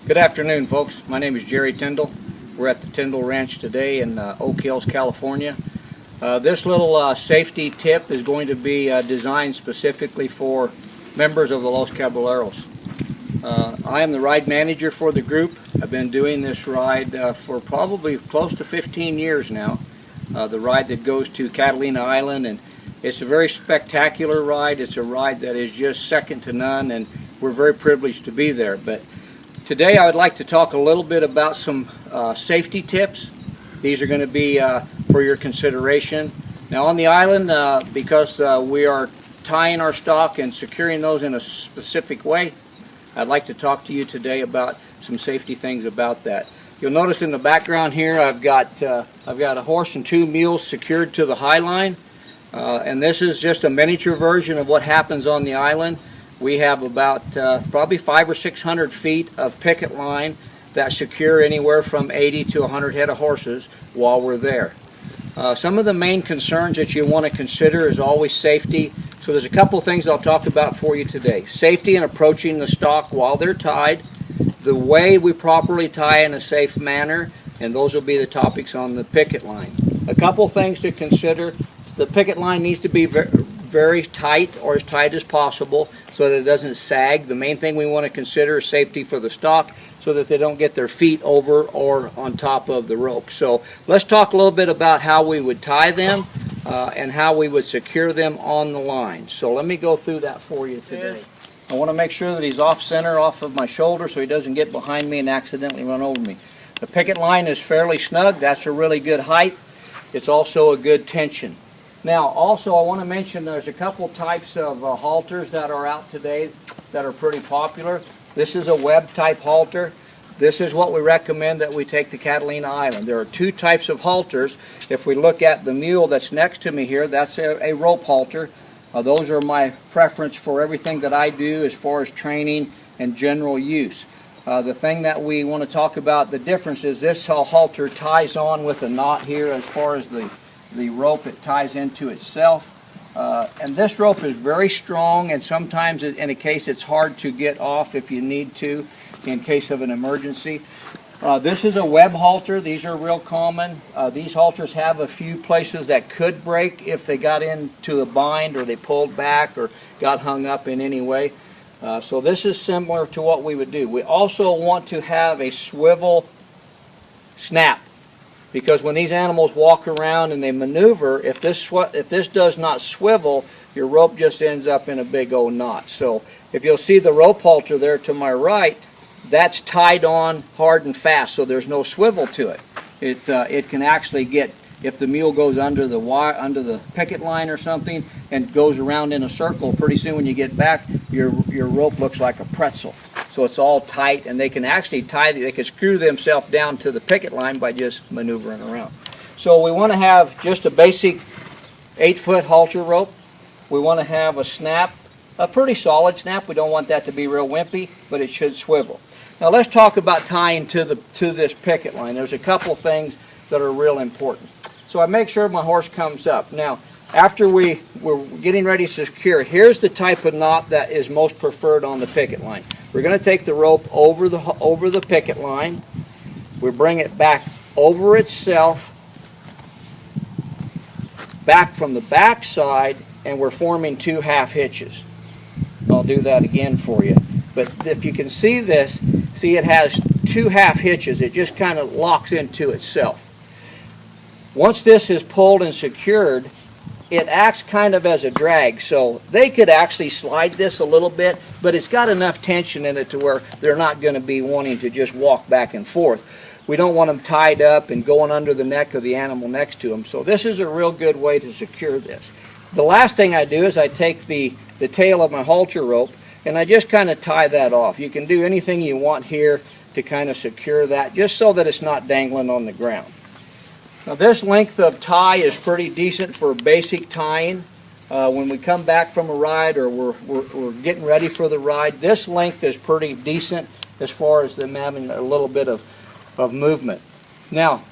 Good afternoon, folks. My name is Jerry Tindell. We're at the Tindell Ranch today in Oak Hills, California. This little safety tip is going to be designed specifically for members of the Los Caballeros. I am the ride manager for the group. I've been doing this ride for probably close to 15 years now. The ride that goes to Catalina Island, and it's a very spectacular ride. It's a ride that is just second to none, and we're very privileged to be there. But today I would like to talk a little bit about some safety tips. These are going to be for your consideration. Now on the island, because we are tying our stock and securing those in a specific way, I'd like to talk to you today about some safety things about that. You'll notice in the background here I've got a horse and two mules secured to the high line, and this is just a miniature version of what happens on the island. We have about probably 500 or 600 feet of picket line that secure anywhere from 80 to 100 head of horses while we're there. Some of the main concerns that you want to consider is always safety. So there's a couple things I'll talk about for you today. Safety in approaching the stock while they're tied, the way we properly tie in a safe manner, and those will be the topics on the picket line. A couple things to consider. The picket line needs to be very tight, or as tight as possible, so that it doesn't sag. The main thing we want to consider is safety for the stock, so that they don't get their feet over or on top of the rope. So let's talk a little bit about how we would tie them and how we would secure them on the line. So let me go through that for you today. I want to make sure that he's off center, off of my shoulder, so he doesn't get behind me and accidentally run over me. The picket line is fairly snug. That's a really good height. It's also a good tension. Now, also, I want to mention there's a couple types of halters that are out today that are pretty popular. This is a web type halter. This is what we recommend that we take to Catalina Island. There are two types of halters. If we look at the mule that's next to me here, that's a rope halter. Those are my preference for everything that I do as far as training and general use. The thing that we want to talk about, the difference is this halter ties on with a knot here as far as the rope it ties into itself. And this rope is very strong, and sometimes in a case it's hard to get off if you need to in case of an emergency. This is a web halter. These are real common. These halters have a few places that could break if they got into a bind or they pulled back or got hung up in any way. So this is similar to what we would do. We also want to have a swivel snap, because when these animals walk around and they maneuver, if this does not swivel, your rope just ends up in a big old knot. So if you'll see the rope halter there to my right, that's tied on hard and fast, so there's no swivel to it. It can actually get, if the mule goes under the wire, under the picket line or something, and goes around in a circle, pretty soon when you get back, your rope looks like a pretzel. So it's all tight, and they can actually they can screw themselves down to the picket line by just maneuvering around. So we want to have just a basic 8-foot halter rope. We want to have a snap, a pretty solid snap. We don't want that to be real wimpy, but it should swivel. Now let's talk about tying to this picket line. There's a couple things that are real important. So I make sure my horse comes up. Now, after we're getting ready to secure, here's the type of knot that is most preferred on the picket line. We're going to take the rope over the picket line. We bring it back over itself, back from the back side, and we're forming two half hitches. I'll do that again for you. But if you can see this, see it has two half hitches. It just kind of locks into itself. Once this is pulled and secured, it acts kind of as a drag. So they could actually slide this a little bit, but it's got enough tension in it to where they're not going to be wanting to just walk back and forth. We don't want them tied up and going under the neck of the animal next to them. So this is a real good way to secure this. The last thing I do is I take the tail of my halter rope and I just kind of tie that off. You can do anything you want here to kind of secure that, just so that it's not dangling on the ground. Now this length of tie is pretty decent for basic tying. When we come back from a ride or we're getting ready for the ride, this length is pretty decent as far as them having a little bit of movement. Now,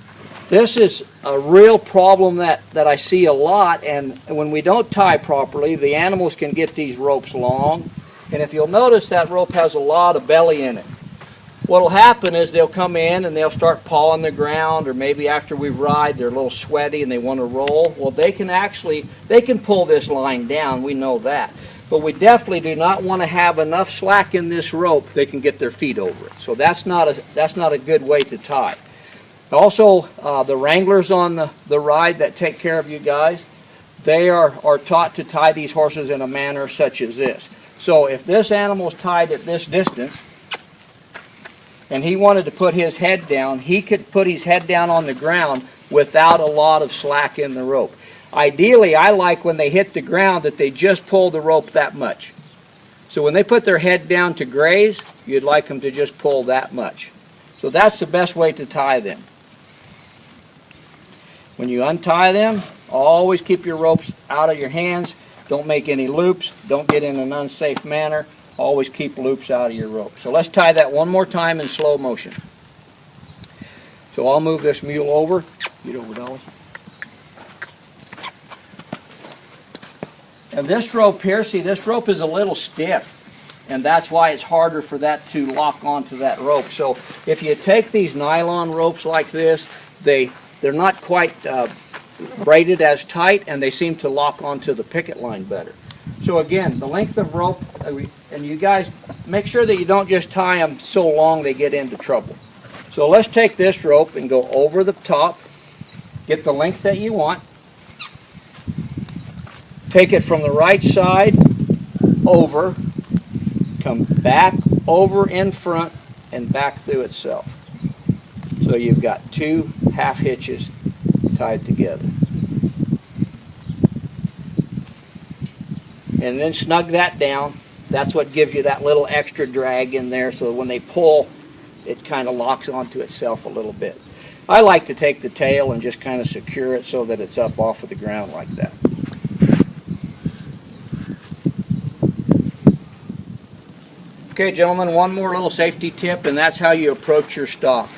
this is a real problem that I see a lot, and when we don't tie properly, the animals can get these ropes long. And if you'll notice, that rope has a lot of belly in it. what will happen is they'll come in and they'll start pawing the ground, or maybe after we ride they're a little sweaty and they want to roll. Well, they can pull this line down, we know that. But we definitely do not want to have enough slack in this rope they can get their feet over it. So that's not a good way to tie. Also, the wranglers on the ride that take care of you guys, they are taught to tie these horses in a manner such as this. So if this animal is tied at this distance, and he wanted to put his head down, he could put his head down on the ground without a lot of slack in the rope. Ideally, I like when they hit the ground that they just pull the rope that much. So when they put their head down to graze, you'd like them to just pull that much. So that's the best way to tie them. When you untie them, always keep your ropes out of your hands. Don't make any loops. Don't get in an unsafe manner. Always keep loops out of your rope. So let's tie that one more time in slow motion. So I'll move this mule over. Get over, Dolly. And this rope here, see, this rope is a little stiff, and that's why it's harder for that to lock onto that rope. So if you take these nylon ropes like this, they're not quite braided as tight, and they seem to lock onto the picket line better. So again, the length of rope, and you guys make sure that you don't just tie them so long they get into trouble. So let's take this rope and go over the top, get the length that you want. Take it from the right side over, come back over in front and back through itself. So you've got two half hitches tied together. And then snug that down. That's what gives you that little extra drag in there, so when they pull, it kind of locks onto itself a little bit. I like to take the tail and just kind of secure it so that it's up off of the ground like that. Okay, gentlemen, one more little safety tip, and that's how you approach your stock.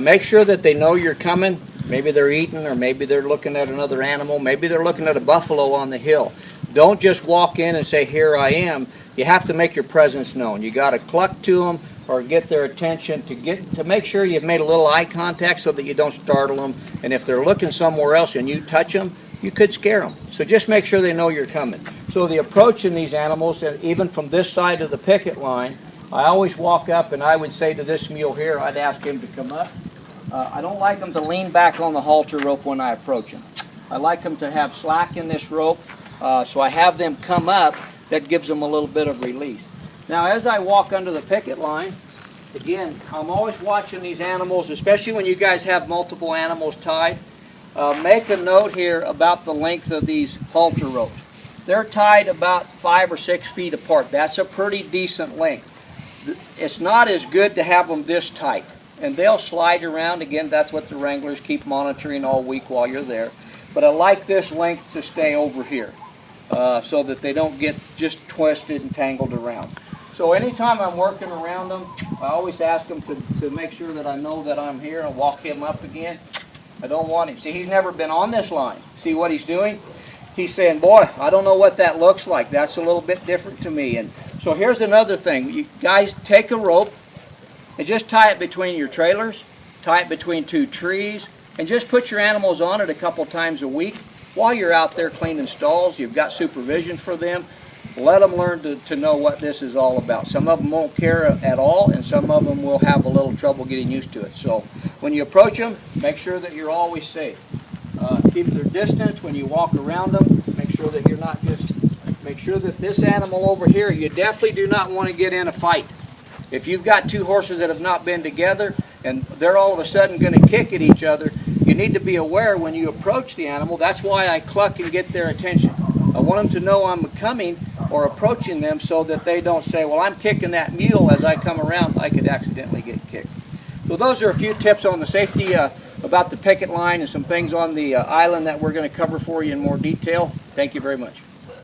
Make sure that they know you're coming. Maybe they're eating, or maybe they're looking at another animal. Maybe they're looking at a buffalo on the hill. Don't just walk in and say, "Here I am." You have to make your presence known. You got to cluck to them or get their attention to make sure you've made a little eye contact so that you don't startle them. And if they're looking somewhere else and you touch them, you could scare them. So just make sure they know you're coming. So the approach in these animals, even from this side of the picket line, I always walk up and I would say to this mule here, I'd ask him to come up. I don't like them to lean back on the halter rope when I approach them. I like them to have slack in this rope, so I have them come up. That gives them a little bit of release. Now as I walk under the picket line, again, I'm always watching these animals, especially when you guys have multiple animals tied. Make a note here about the length of these halter ropes. They're tied about 5 or 6 feet apart. That's a pretty decent length. It's not as good to have them this tight. And they'll slide around. Again, that's what the wranglers keep monitoring all week while you're there. But I like this length to stay over here so that they don't get just twisted and tangled around. So anytime I'm working around them, I always ask them to make sure that I know that I'm here and walk him up again. I don't want him. See, he's never been on this line. See what he's doing? He's saying, boy, I don't know what that looks like. That's a little bit different to me. And so here's another thing. You guys take a rope and just tie it between your trailers, tie it between 2 trees, and just put your animals on it a couple times a week. While you're out there cleaning stalls, you've got supervision for them. Let them learn to know what this is all about. Some of them won't care at all, and some of them will have a little trouble getting used to it. So when you approach them, make sure that you're always safe. Keep their distance when you walk around them. Make sure that you're not make sure that this animal over here, you definitely do not want to get in a fight. If you've got 2 horses that have not been together and they're all of a sudden going to kick at each other, you need to be aware when you approach the animal. That's why I cluck and get their attention. I want them to know I'm coming or approaching them so that they don't say, well, I'm kicking that mule. As I come around, I could accidentally get kicked. So those are a few tips on the safety about the picket line and some things on the island that we're going to cover for you in more detail. Thank you very much.